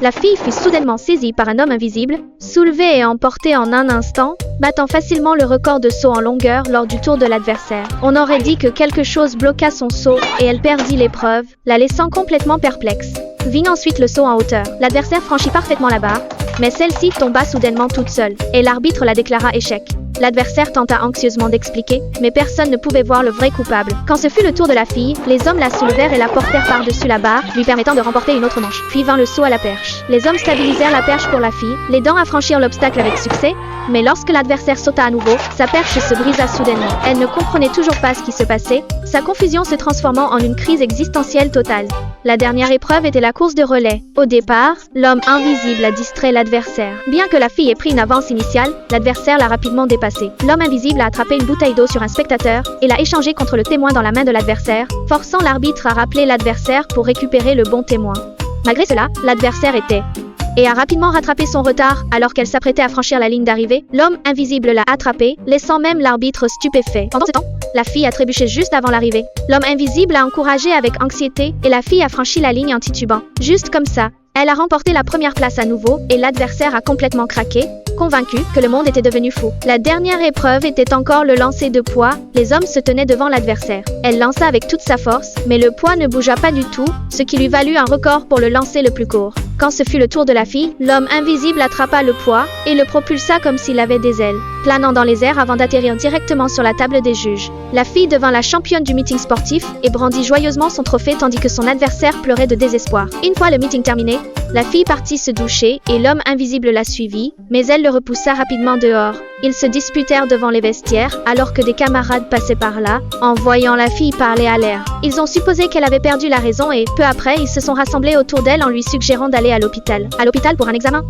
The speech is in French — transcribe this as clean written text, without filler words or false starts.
La fille fut soudainement saisie par un homme invisible, soulevée et emportée en un instant, battant facilement le record de saut en longueur lors du tour de l'adversaire. On aurait dit que quelque chose bloqua son saut et elle perdit l'épreuve, la laissant complètement perplexe. Vint ensuite le saut en hauteur. L'adversaire franchit parfaitement la barre, mais celle-ci tomba soudainement toute seule, et l'arbitre la déclara échec. L'adversaire tenta anxieusement d'expliquer, mais personne ne pouvait voir le vrai coupable. Quand ce fut le tour de la fille, les hommes la soulevèrent et la portèrent par-dessus la barre, lui permettant de remporter une autre manche. Puis vint le saut à la perche. Les hommes stabilisèrent la perche pour la fille, l'aidant à franchir l'obstacle avec succès, mais lorsque l'adversaire sauta à nouveau, sa perche se brisa soudainement. Elle ne comprenait toujours pas ce qui se passait, sa confusion se transformant en une crise existentielle totale. La dernière épreuve était la course de relais. Au départ, l'homme invisible a distrait l'adversaire. Bien que la fille ait pris une avance initiale, l'adversaire l'a rapidement dépassée. L'homme invisible a attrapé une bouteille d'eau sur un spectateur et l'a échangée contre le témoin dans la main de l'adversaire, forçant l'arbitre à rappeler l'adversaire pour récupérer le bon témoin. Malgré cela, l'adversaire était et a rapidement rattrapé son retard alors qu'elle s'apprêtait à franchir la ligne d'arrivée. L'homme invisible l'a attrapée, laissant même l'arbitre stupéfait. Pendant ce temps, la fille a trébuché juste avant l'arrivée. L'homme invisible l'a encouragée avec anxiété et la fille a franchi la ligne en titubant. Juste comme ça, elle a remporté la première place à nouveau et l'adversaire a complètement craqué, convaincu que le monde était devenu fou. La dernière épreuve était encore le lancer de poids. Les hommes se tenaient devant l'adversaire. Elle lança avec toute sa force, mais le poids ne bougea pas du tout, ce qui lui valut un record pour le lancer le plus court. Quand ce fut le tour de la fille, l'homme invisible attrapa le poids et le propulsa comme s'il avait des ailes, planant dans les airs avant d'atterrir directement sur la table des juges. La fille devint la championne du meeting sportif et brandit joyeusement son trophée tandis que son adversaire pleurait de désespoir. Une fois le meeting terminé, la fille partit se doucher et l'homme invisible la suivit, mais elle le repoussa rapidement dehors. Ils se disputèrent devant les vestiaires alors que des camarades passaient par là, en voyant la fille parler à l'air. Ils ont supposé qu'elle avait perdu la raison et, peu après, ils se sont rassemblés autour d'elle en lui suggérant d'aller à l'hôpital. À l'hôpital pour un examen.